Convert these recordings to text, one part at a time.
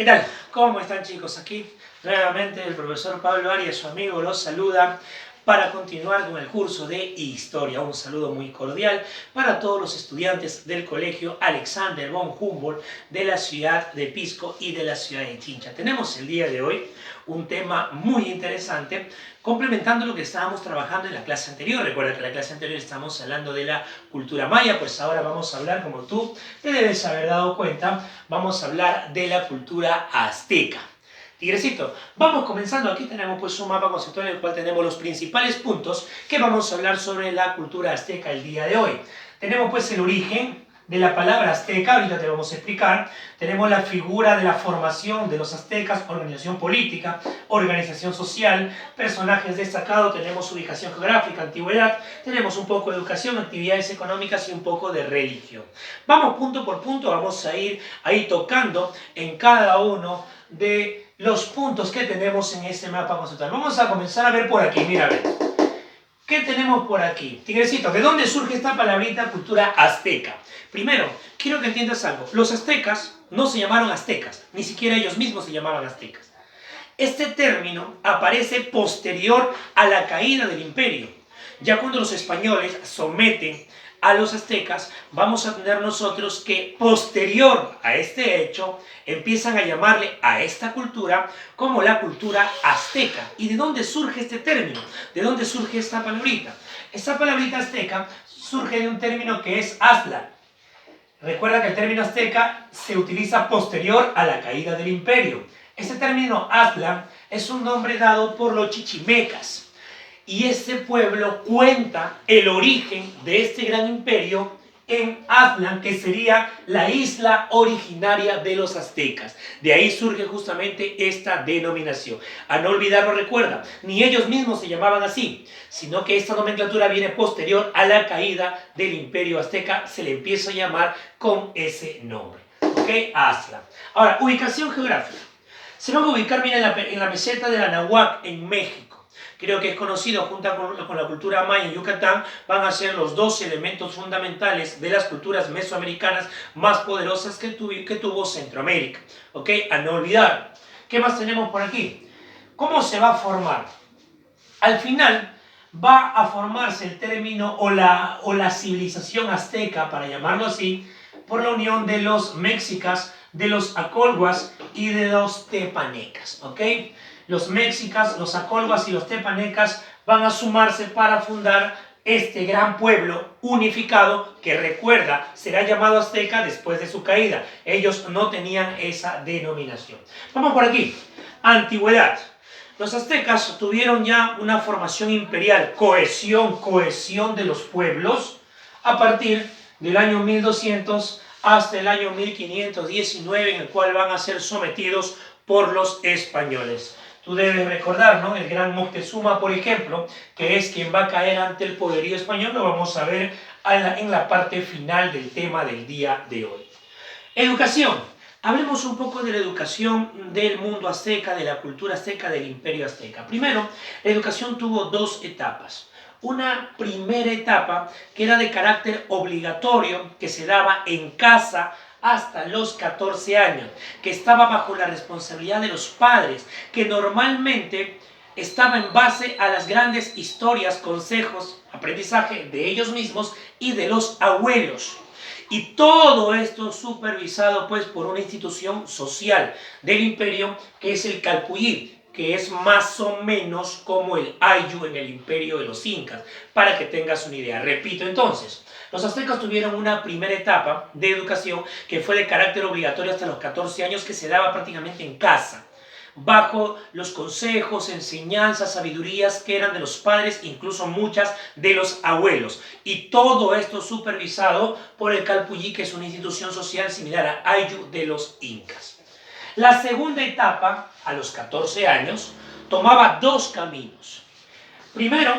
¿Qué tal? ¿Cómo están, chicos? Aquí nuevamente el profesor Pablo Arias, su amigo, los saluda para continuar con el curso de Historia. Un saludo muy cordial para todos los estudiantes del colegio Alexander von Humboldt de la ciudad de Pisco y de la ciudad de Chincha. Tenemos el día de hoy un tema muy interesante, complementando lo que estábamos trabajando en la clase anterior. Recuerda que en la clase anterior estábamos hablando de la cultura maya, pues ahora vamos a hablar, como tú te debes haber dado cuenta, vamos a hablar de la cultura azteca. Tigrecito, vamos comenzando. Aquí tenemos pues un mapa conceptual en el cual tenemos los principales puntos que vamos a hablar sobre la cultura azteca el día de hoy. Tenemos pues el origen de la palabra azteca, ahorita te vamos a explicar. Tenemos la figura de la formación de los aztecas, organización política, organización social, personajes destacados, tenemos ubicación geográfica, antigüedad, tenemos un poco de educación, actividades económicas y un poco de religión. Vamos punto por punto, vamos a ir ahí tocando en cada uno de los puntos que tenemos en este mapa conceptual. Vamos a comenzar a ver por aquí, mira, a ver. ¿Qué tenemos por aquí? Tigrecito, ¿de dónde surge esta palabrita cultura azteca? Primero, quiero que entiendas algo. Los aztecas no se llamaron aztecas, ni siquiera ellos mismos se llamaban aztecas. Este término aparece posterior a la caída del imperio. Ya cuando los españoles someten a los aztecas, vamos a tener nosotros que posterior a este hecho empiezan a llamarle a esta cultura como la cultura azteca. ¿Y de dónde surge este término? ¿De dónde surge esta palabrita? Esta palabrita azteca surge de un término que es Aztla. Recuerda que el término azteca se utiliza posterior a la caída del imperio. Este término Aztla es un nombre dado por los chichimecas. Y este pueblo cuenta el origen de este gran imperio en Aztlán, que sería la isla originaria de los aztecas. De ahí surge justamente esta denominación. A no olvidarlo, recuerda, ni ellos mismos se llamaban así, sino que esta nomenclatura viene posterior a la caída del imperio azteca, se le empieza a llamar con ese nombre. ¿Ok? Aztlán. Ahora, ubicación geográfica. Se van a ubicar, mira, en la meseta de Anahuac, en México. Creo que es conocido junto con la cultura maya en Yucatán, van a ser los dos elementos fundamentales de las culturas mesoamericanas más poderosas que tuvo Centroamérica. ¿Ok? A no olvidar. ¿Qué más tenemos por aquí? ¿Cómo se va a formar? Al final va a formarse el término o la civilización azteca, para llamarlo así, por la unión de los mexicas, de los acolhuas y de los tepanecas. ¿Ok? Los mexicas, los acolhuas y los tepanecas van a sumarse para fundar este gran pueblo unificado que, recuerda, será llamado azteca después de su caída. Ellos no tenían esa denominación. Vamos por aquí. Antigüedad. Los aztecas tuvieron ya una formación imperial, cohesión de los pueblos, a partir del año 1200 hasta el año 1519, en el cual van a ser sometidos por los españoles. Tú debes recordar, ¿no? El gran Moctezuma, por ejemplo, que es quien va a caer ante el poderío español, lo vamos a ver en la parte final del tema del día de hoy. Educación. Hablemos un poco de la educación del mundo azteca, de la cultura azteca, del imperio azteca. Primero, la educación tuvo dos etapas. Una primera etapa que era de carácter obligatorio, que se daba en casa hasta los 14 años, que estaba bajo la responsabilidad de los padres, que normalmente estaba en base a las grandes historias, consejos, aprendizaje de ellos mismos y de los abuelos. Y todo esto supervisado pues por una institución social del imperio que es el Calpuyí, que es más o menos como el Ayllu en el imperio de los incas, para que tengas una idea. Repito entonces, los aztecas tuvieron una primera etapa de educación que fue de carácter obligatorio hasta los 14 años, que se daba prácticamente en casa, bajo los consejos, enseñanzas, sabidurías que eran de los padres, incluso muchas de los abuelos. Y todo esto supervisado por el Calpuyí, que es una institución social similar a Ayllu de los incas. La segunda etapa, a los 14 años, tomaba dos caminos. Primero,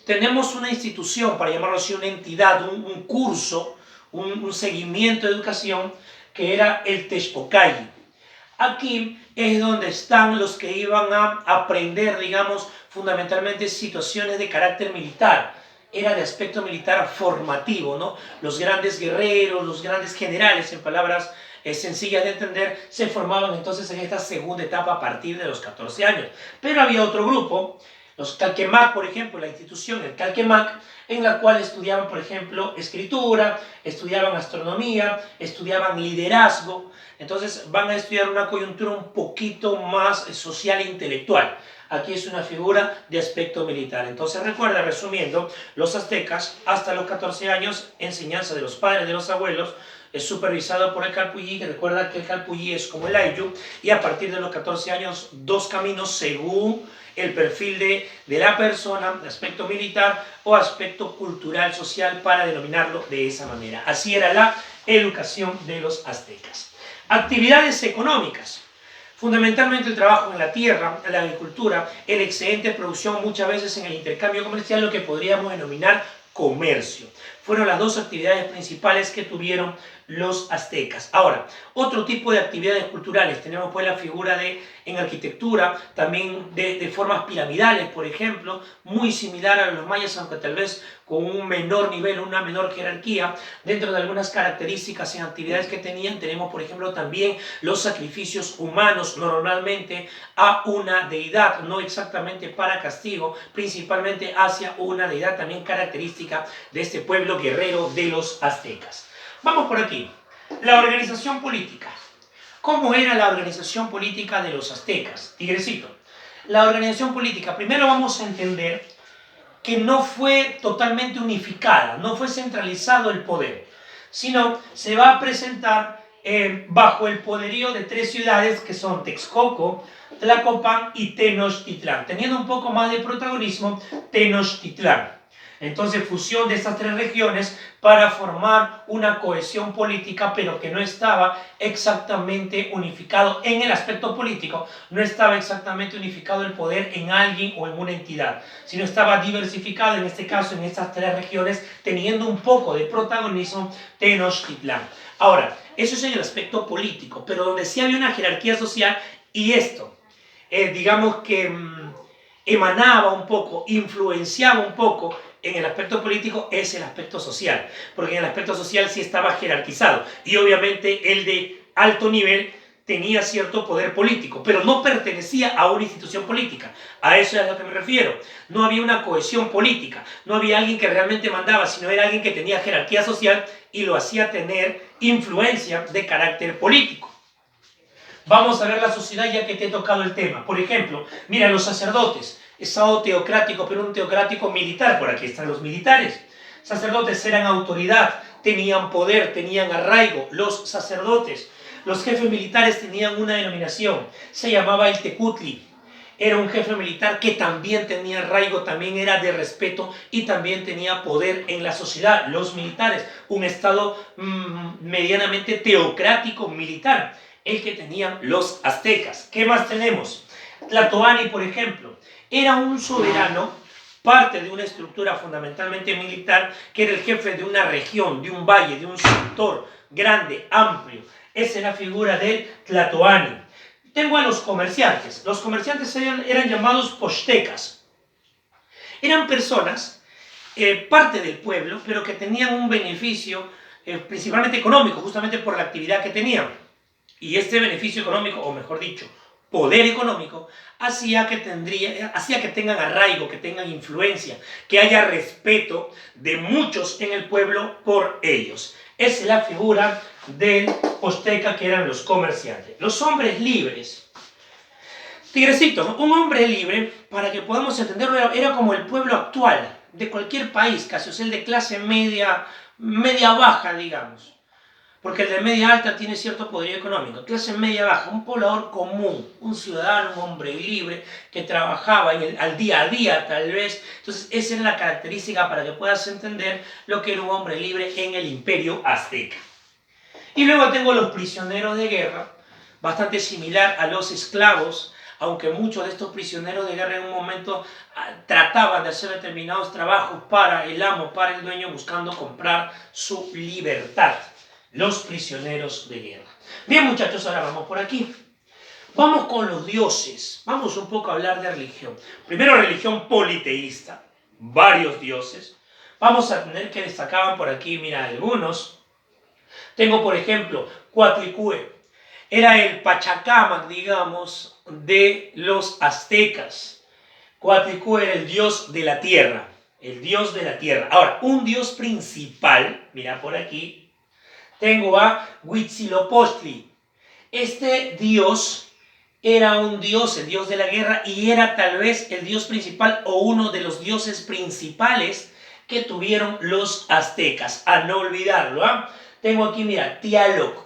tenemos una institución, para llamarlo así, una entidad, un curso, un seguimiento de educación, que era el Texcocayi. Aquí es donde están los que iban a aprender, digamos, fundamentalmente situaciones de carácter militar. Era de aspecto militar formativo, ¿no? Los grandes guerreros, los grandes generales, en palabras sencillas de entender, se formaban entonces en esta segunda etapa a partir de los 14 años. Pero había otro grupo, los Calquemac, por ejemplo, la institución, el Calquemac, en la cual estudiaban, por ejemplo, escritura, estudiaban astronomía, estudiaban liderazgo. Entonces van a estudiar una coyuntura un poquito más social e intelectual. Aquí es una figura de aspecto militar. Entonces recuerda, resumiendo, los aztecas hasta los 14 años, enseñanza de los padres, de los abuelos, es supervisado por el Calpuyí, que recuerda que el Calpuyí es como el Ayllu, y a partir de los 14 años, 2 caminos según el perfil de la persona, de aspecto militar o aspecto cultural, social, para denominarlo de esa manera. Así era la educación de los aztecas. Actividades económicas. Fundamentalmente el trabajo en la tierra, la agricultura, el excedente de producción, muchas veces en el intercambio comercial, lo que podríamos denominar comercio. Fueron las dos actividades principales que tuvieron los aztecas. Ahora, otro tipo de actividades culturales. Tenemos pues la figura en arquitectura, también de formas piramidales, por ejemplo, muy similar a los mayas, aunque tal vez con un menor nivel, una menor jerarquía. Dentro de algunas características en actividades que tenían, tenemos por ejemplo también los sacrificios humanos, normalmente a una deidad, no exactamente para castigo, principalmente hacia una deidad también característica de este pueblo guerrero de los aztecas. Vamos por aquí. La organización política. ¿Cómo era la organización política de los aztecas? Tigrecito. La organización política, primero vamos a entender que no fue totalmente unificada, no fue centralizado el poder, sino se va a presentar bajo el poderío de 3 ciudades que son Texcoco, Tlacopan y Tenochtitlán, teniendo un poco más de protagonismo Tenochtitlán. Entonces, fusión de estas 3 regiones para formar una cohesión política, pero que no estaba exactamente unificado en el aspecto político, no estaba exactamente unificado el poder en alguien o en una entidad, sino estaba diversificado, en este caso, en estas 3 regiones, teniendo un poco de protagonismo Tenochtitlán. Ahora, eso es en el aspecto político, pero donde sí había una jerarquía social, y esto, digamos que emanaba un poco, influenciaba un poco en el aspecto político, es el aspecto social, porque en el aspecto social sí estaba jerarquizado, y obviamente el de alto nivel tenía cierto poder político, pero no pertenecía a una institución política. A eso es a lo que me refiero. No había una cohesión política, no había alguien que realmente mandaba, sino era alguien que tenía jerarquía social y lo hacía tener influencia de carácter político. Vamos a ver la sociedad ya que te he tocado el tema. Por ejemplo, mira, los sacerdotes, estado teocrático, pero un teocrático militar, por aquí están los militares. Sacerdotes eran autoridad, tenían poder, tenían arraigo, los sacerdotes. Los jefes militares tenían una denominación, se llamaba el tecutli. Era un jefe militar que también tenía arraigo, también era de respeto y también tenía poder en la sociedad. Los militares, un estado medianamente teocrático militar, el que tenían los aztecas. ¿Qué más tenemos? Tlatoani, por ejemplo, era un soberano, parte de una estructura fundamentalmente militar, que era el jefe de una región, de un valle, de un sector grande, amplio. Esa es la figura del Tlatoani. Tengo a los comerciantes. Los comerciantes eran llamados pochtecas. Eran personas, parte del pueblo, pero que tenían un beneficio principalmente económico, justamente por la actividad que tenían. Y este beneficio económico, o mejor dicho, poder económico, hacía que tengan arraigo, que tengan influencia, que haya respeto de muchos en el pueblo por ellos. Esa es la figura del posteca, que eran los comerciantes. Los hombres libres. Tigrecito, un hombre libre, para que podamos entenderlo, era como el pueblo actual de cualquier país, casi, o sea, el de clase media baja, digamos. Porque el de media alta tiene cierto poderío económico. Clase media baja, un poblador común, un ciudadano, un hombre libre, que trabajaba al día a día tal vez. Entonces esa es la característica para que puedas entender lo que era un hombre libre en el imperio azteca. Y luego tengo los prisioneros de guerra, bastante similar a los esclavos, aunque muchos de estos prisioneros de guerra en un momento trataban de hacer determinados trabajos para el amo, para el dueño, buscando comprar su libertad. Los prisioneros de guerra. Bien, muchachos, ahora vamos por aquí. Vamos con los dioses. Vamos un poco a hablar de religión. Primero, religión politeísta. Varios dioses. Vamos a tener que destacaban por aquí, mira, algunos. Tengo, por ejemplo, Coatlicue. Era el Pachacamac, digamos, de los aztecas. Coatlicue era el dios de la tierra. El dios de la tierra. Ahora, un dios principal, mira por aquí, tengo a Huitzilopochtli. Este dios era un dios, el dios de la guerra, y era tal vez el dios principal o uno de los dioses principales que tuvieron los aztecas. A no olvidarlo, ¿ah? Tengo aquí, mira, Tlaloc,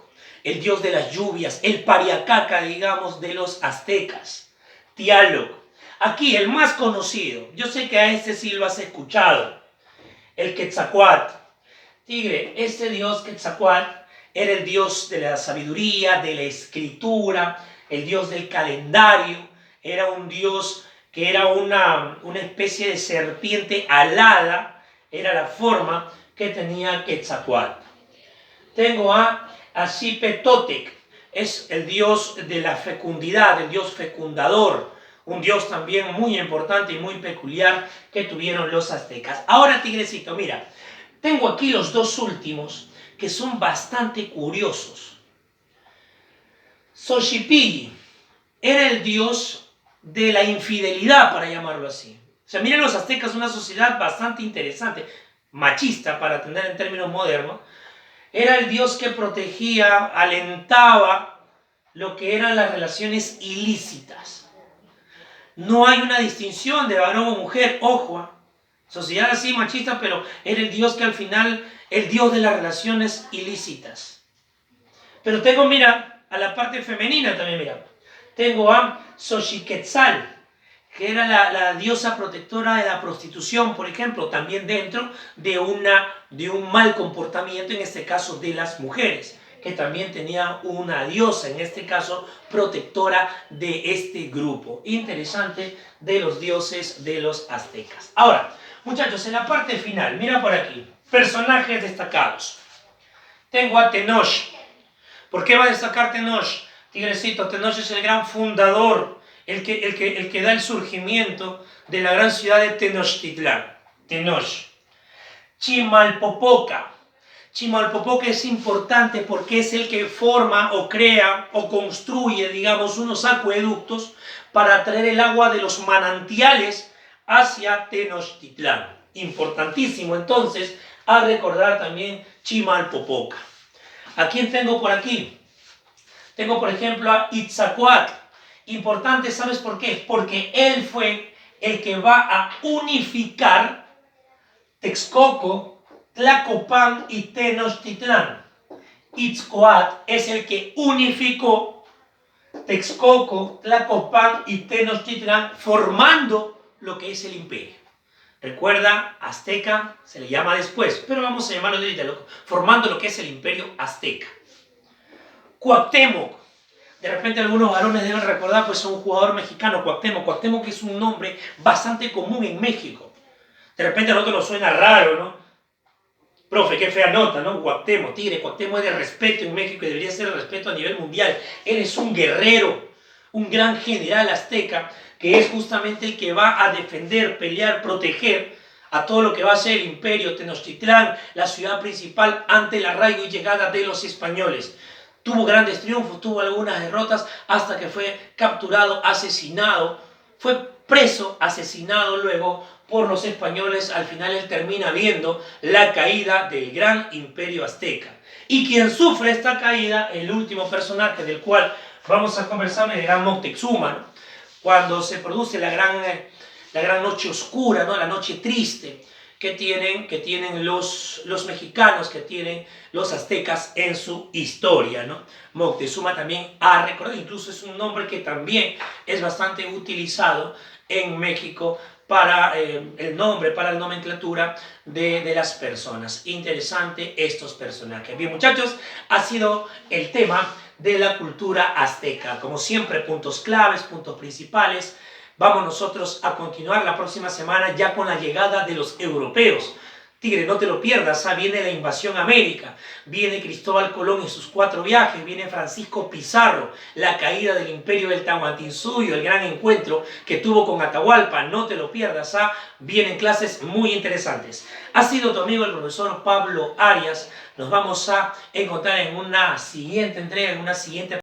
el dios de las lluvias, el Pariacaca, digamos, de los aztecas. Tlaloc. Aquí, el más conocido, yo sé que a este sí lo has escuchado, el Quetzalcóatl. Tigre, este dios Quetzalcóatl era el dios de la sabiduría, de la escritura, el dios del calendario, era un dios que era una especie de serpiente alada, era la forma que tenía Quetzalcóatl. Tengo a Xipe-Totec, es el dios de la fecundidad, el dios fecundador, un dios también muy importante y muy peculiar que tuvieron los aztecas. Ahora, tigrecito, mira, tengo aquí los dos últimos que son bastante curiosos. Xochipilli era el dios de la infidelidad, para llamarlo así. O sea, miren, los aztecas, una sociedad bastante interesante, machista para tener en términos modernos. Era el dios que protegía, alentaba lo que eran las relaciones ilícitas. No hay una distinción de varón o mujer, ojo, sociedad así machista, pero era el dios que al final, el dios de las relaciones ilícitas. Pero tengo, mira, a la parte femenina también, mira. Tengo a Xochiquetzal, que era la diosa protectora de la prostitución, por ejemplo, también dentro de un mal comportamiento, en este caso de las mujeres, que también tenía una diosa, en este caso, protectora de este grupo. Interesante, de los dioses de los aztecas. Ahora, muchachos, en la parte final, mira por aquí, personajes destacados. Tengo a Tenoch. ¿Por qué va a destacar Tenoch? Tigrecito, Tenoch es el gran fundador, el que da el surgimiento de la gran ciudad de Tenochtitlán. Tenoch. Chimalpopoca. Chimalpopoca es importante porque es el que forma o crea o construye, digamos, unos acueductos para traer el agua de los manantiales hacia Tenochtitlán. Importantísimo, entonces, a recordar también Chimalpopoca. ¿A quién tengo por aquí? Tengo, por ejemplo, a Itzacuatl. Importante, ¿sabes por qué? Porque él fue el que va a unificar Texcoco, Tlacopan y Tenochtitlán. Itzcoatl es el que unificó Texcoco, Tlacopan y Tenochtitlán, formando lo que es el imperio. Recuerda, azteca se le llama después, pero vamos a llamarlo de formando lo que es el imperio azteca. Cuauhtémoc. De repente algunos varones deben recordar, pues, un jugador mexicano, Cuauhtémoc. Cuauhtémoc es un nombre bastante común en México. De repente a nosotros nos suena raro, ¿no? Profe, qué fea nota, ¿no? Cuauhtémoc, tigre, Cuauhtémoc es de respeto en México y debería ser de respeto a nivel mundial. Eres un guerrero, un gran general azteca, que es justamente el que va a defender, pelear, proteger a todo lo que va a ser el imperio Tenochtitlán, la ciudad principal, ante el arraigo y llegada de los españoles. Tuvo grandes triunfos, tuvo algunas derrotas, hasta que fue capturado, asesinado, fue preso, asesinado luego por los españoles. Al final él termina viendo la caída del gran imperio azteca. Y quien sufre esta caída, el último personaje del cual vamos a conversar, es el gran Moctezuma, ¿no? Cuando se produce la gran noche oscura, ¿no? La noche triste que tienen los mexicanos, que tienen los aztecas en su historia, ¿no? Moctezuma también ha recordado, incluso es un nombre que también es bastante utilizado en México para el nombre, para la nomenclatura de las personas. Interesante estos personajes. Bien, muchachos, ha sido el tema de la cultura azteca. Como siempre, puntos claves, puntos principales. Vamos nosotros a continuar la próxima semana ya con la llegada de los europeos. Tigre, no te lo pierdas, viene la invasión a América, viene Cristóbal Colón en sus 4 viajes, viene Francisco Pizarro, la caída del imperio del Tahuantinsuyo, el gran encuentro que tuvo con Atahualpa, no te lo pierdas, vienen clases muy interesantes. Ha sido tu amigo el profesor Pablo Arias, nos vamos a encontrar en una siguiente entrega, en una siguiente